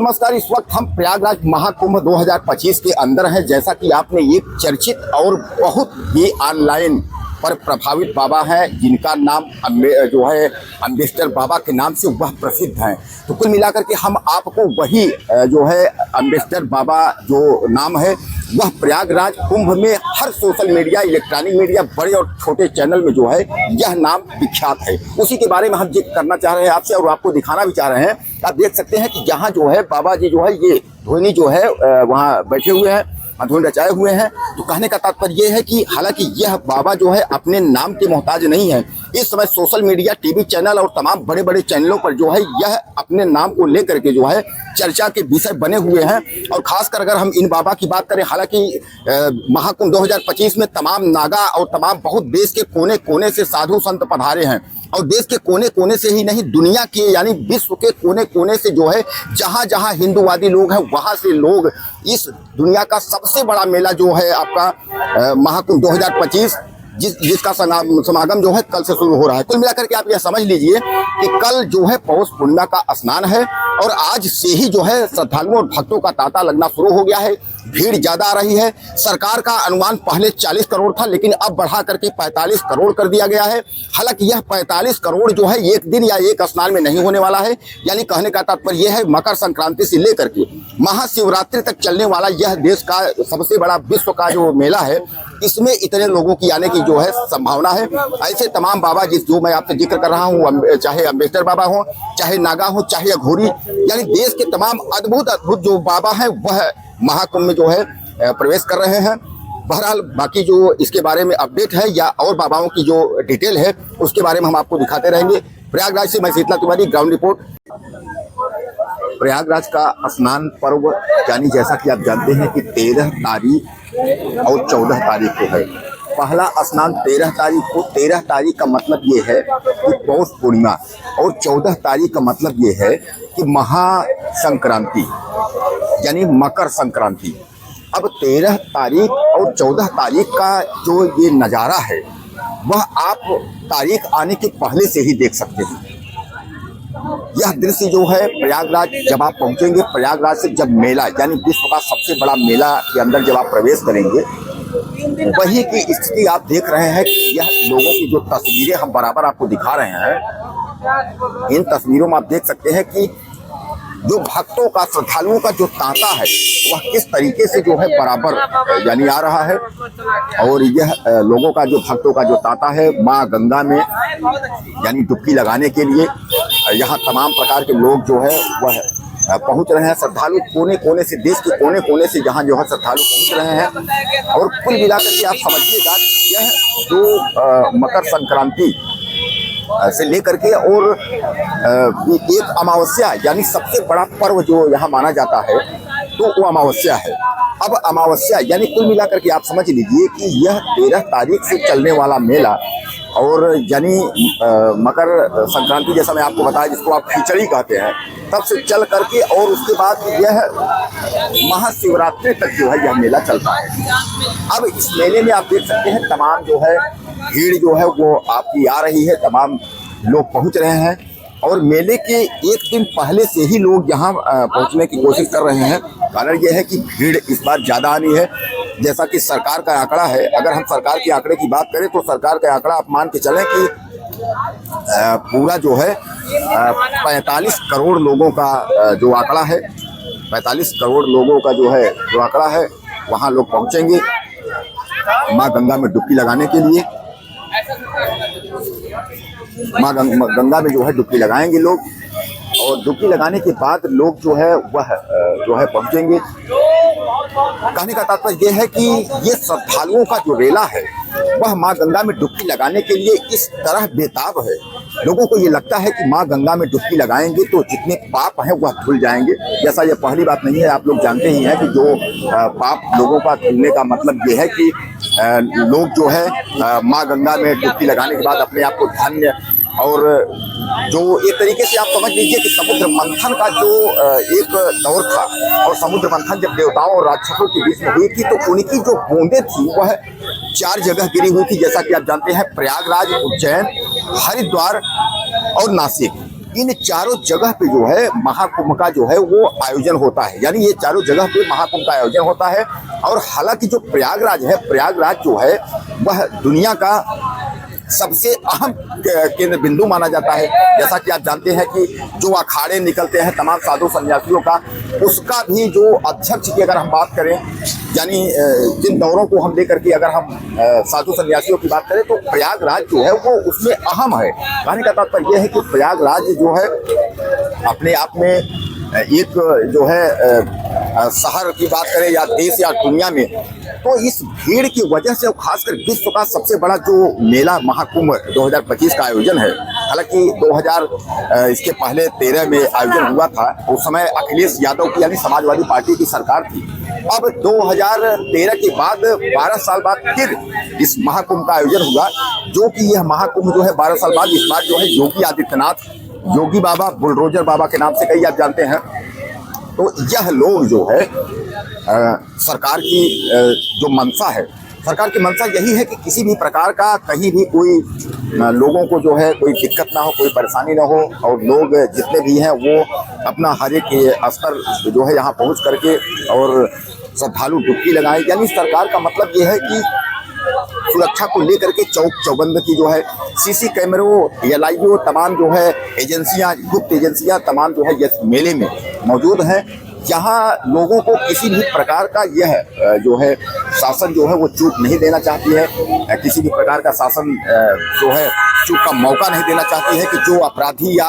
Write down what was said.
नमस्कार। इस वक्त हम प्रयागराज महाकुंभ 2025 के अंदर हैं। जैसा कि आपने एक चर्चित और बहुत ही ऑनलाइन पर प्रभावित बाबा हैं, जिनका नाम जो है अम्बेडकर बाबा के नाम से वह प्रसिद्ध हैं। तो कुल मिलाकर के हम आपको वही जो है अम्बेडकर बाबा जो नाम है वह प्रयागराज कुंभ में हर सोशल मीडिया, इलेक्ट्रॉनिक मीडिया, बड़े और छोटे चैनल में जो है यह नाम विख्यात है। उसी के बारे में हम जिक्र करना चाह रहे हैं आपसे और आपको दिखाना भी चाह रहे हैं। आप देख सकते हैं कि यहाँ जो है बाबा जी जो है ये ध्वनि जो है वहाँ बैठे हुए हैं, धुन रचाए हुए हैं। तो कहने का तात्पर्य यह है कि हालांकि यह बाबा जो है अपने नाम के मोहताज नहीं है। इस समय सोशल मीडिया, टीवी चैनल और तमाम बड़े बड़े चैनलों पर जो है यह अपने नाम को लेकर के जो है चर्चा के विषय बने हुए हैं। और खासकर अगर हम इन बाबा की बात करें, हालांकि महाकुंभ 2025 में तमाम नागा और तमाम बहुत देश के कोने कोने से साधु संत पधारे हैं। और देश के कोने कोने से ही नहीं, दुनिया के यानी विश्व के कोने कोने से जो है जहां जहां हिंदूवादी लोग हैं वहां से लोग इस दुनिया का सबसे बड़ा मेला जो है आपका महाकुंभ 2025 जिसका समागम जो है कल से शुरू हो रहा है। कुल मिलाकर के आप यह समझ लीजिए कि कल जो है पौष पूर्णिमा का स्नान है और आज से ही जो है श्रद्धालुओं और भक्तों का तांता लगना शुरू हो गया है। भीड़ ज्यादा आ रही है। सरकार का अनुमान पहले 40 करोड़ था, लेकिन अब बढ़ा करके 45 करोड़ कर दिया गया है। हालांकि यह 45 करोड़ जो है एक दिन या एक स्नान में नहीं होने वाला है। यानी कहने का तात्पर्य यह है मकर संक्रांति से लेकर के महाशिवरात्रि तक चलने वाला यह देश का सबसे बड़ा विश्व का जो मेला है, इसमें इतने लोगों की आने की जो है संभावना है। ऐसे तमाम बाबा जो मैं आपसे जिक्र कर रहा हूँ, चाहे अम्बेडकर बाबा हो, चाहे नागा हो, चाहे अघोरी, यानी देश के तमाम अद्भुत जो बाबा हैं वह महाकुंभ में जो है प्रवेश कर रहे हैं। बहरहाल बाकी जो इसके बारे में अपडेट है या और बाबाओं की जो डिटेल है उसके बारे में हम आपको दिखाते रहेंगे। प्रयागराज से मैं शीतला तिवारी, ग्राउंड रिपोर्ट। प्रयागराज का स्नान पर्व यानी जैसा कि आप जानते हैं कि 13 तारीख और 14 तारीख को है। पहला स्नान 13 तारीख को। 13 तारीख का मतलब ये है कि पौष पूर्णिमा और 14 तारीख का मतलब ये है कि महासंक्रांति यानी मकर संक्रांति। अब 13 तारीख और 14 तारीख का जो ये नज़ारा है वह आप तारीख आने के पहले से ही देख सकते हैं। यह दृश्य जो है प्रयागराज जब आप पहुंचेंगे, प्रयागराज से जब मेला यानी विश्व का सबसे बड़ा मेला के अंदर जब आप प्रवेश करेंगे, वही की स्थिति आप देख रहे हैं कि यह लोगों की जो तस्वीरें हम बराबर आपको दिखा रहे हैं, इन तस्वीरों में आप देख सकते हैं कि जो भक्तों का, श्रद्धालुओं का जो तांता है वह किस तरीके से जो है बराबर यानी आ रहा है। और यह लोगों का जो भक्तों का जो तांता है माँ गंगा में यानी डुबकी लगाने के लिए यहाँ तमाम प्रकार के लोग जो है वह पहुँच रहे हैं। श्रद्धालु कोने कोने से, देश के कोने कोने से यहाँ जो है श्रद्धालु पहुँच रहे हैं। और कुल मिलाकर के आप समझिएगा यह जो मकर संक्रांति से लेकर के और एक अमावस्या यानी सबसे बड़ा पर्व जो यहाँ माना जाता है तो वो अमावस्या है। अब अमावस्या यानी कुल मिलाकर के आप समझ लीजिए कि यह 13 तारीख से चलने वाला मेला और यानी मकर संक्रांति जैसा मैं आपको बताया, जिसको आप खिचड़ी कहते हैं, तब से चल करके और उसके बाद यह महाशिवरात्रि तक जो है यह मेला चलता है। अब इस मेले में आप देख सकते हैं तमाम जो है भीड़ जो है वो आपकी आ रही है, तमाम लोग पहुंच रहे हैं और मेले के एक दिन पहले से ही लोग यहाँ पहुँचने की कोशिश कर रहे हैं। कारण यह है कि भीड़ इस बार ज़्यादा आनी है। जैसा कि सरकार का आंकड़ा है, अगर हम सरकार के आंकड़े की बात करें तो सरकार का आंकड़ा आप मान के चलें कि पूरा जो है 45 करोड़ लोगों का जो आंकड़ा है, 45 करोड़ लोगों का जो है जो आंकड़ा है, वहाँ लोग पहुँचेंगे माँ गंगा में डुबकी लगाने के लिए। माँ गंगा में जो है डुबकी लगाएंगे लोग और डुबकी लगाने के बाद लोग जो है वह जो है पहुँचेंगे। कहने का तात्पर्य यह है कि ये श्रद्धालुओं का जो रेला है वह माँ गंगा में डुबकी लगाने के लिए इस तरह बेताब है। लोगों को ये लगता है कि माँ गंगा में डुबकी लगाएंगे तो जितने पाप हैं वह धुल जाएंगे। जैसा ये पहली बात नहीं है, आप लोग जानते ही हैं कि जो पाप लोगों का धुलने का मतलब ये है कि लोग जो है माँ गंगा में डुबकी लगाने के बाद अपने आप को धन्य और जो एक तरीके से आप समझ लीजिए कि समुद्र मंथन का जो एक दौर था और समुद्र मंथन जब देवताओं और राक्षसों के बीच में हुई थी तो उनकी जो बूंदें थी वह 4 जगह गिरी हुई थी। जैसा कि आप जानते हैं प्रयागराज, उज्जैन, हरिद्वार और नासिक। इन चारों जगह पे जो है महाकुंभ का जो है वो आयोजन होता है, यानी ये चारों जगह पे महाकुंभ का आयोजन होता है। और हालांकि जो प्रयागराज है, प्रयागराज जो है वह दुनिया का सबसे अहम केंद्र बिंदु माना जाता है। जैसा कि आप जानते हैं कि जो अखाड़े निकलते हैं तमाम साधु सन्यासियों का, उसका भी जो अध्यक्ष की अगर हम बात करें, यानी जिन दौरों को हम लेकर के अगर हम साधु सन्यासियों की बात करें, तो प्रयागराज जो है वो उसमें अहम है। कहने का तात्पर्य यह है कि प्रयागराज जो है अपने आप में एक जो है शहर की बात करें या देश या दुनिया में, तो इस भीड़ की वजह से खासकर विश्व का सबसे बड़ा जो मेला महाकुंभ 2025 का आयोजन है। हालांकि 2000 इसके पहले 13 में आयोजन हुआ था, उस समय अखिलेश यादव की यानी समाजवादी पार्टी की सरकार थी। अब 2013 के बाद 12 साल बाद फिर इस महाकुंभ का आयोजन हुआ, जो कि यह महाकुंभ जो है 12 साल बाद इस बार जो है योगी आदित्यनाथ, योगी बाबा, बुलडोजर बाबा के नाम से कई आप जानते हैं, तो यह लोग जो है सरकार की जो मंशा है, सरकार की मंशा यही है कि किसी भी प्रकार का कहीं भी कोई लोगों को जो है कोई दिक्कत ना हो, कोई परेशानी ना हो, और लोग जितने भी हैं वो अपना हर एक स्तर जो है यहाँ पहुँच करके और श्रद्धालु डुबकी लगाएं। यानी सरकार का मतलब ये है कि सुरक्षा को लेकर के चौक चौबंद की जो है सीसी कैमरों, एलआईओ, तमाम जो है एजेंसियां, गुप्त एजेंसियां तमाम जो है इस मेले में मौजूद हैं। यहाँ लोगों को किसी भी प्रकार का यह जो है शासन जो है वो चूक नहीं देना चाहती है, किसी भी प्रकार का शासन जो है चूक का मौका नहीं देना चाहती है कि जो अपराधी या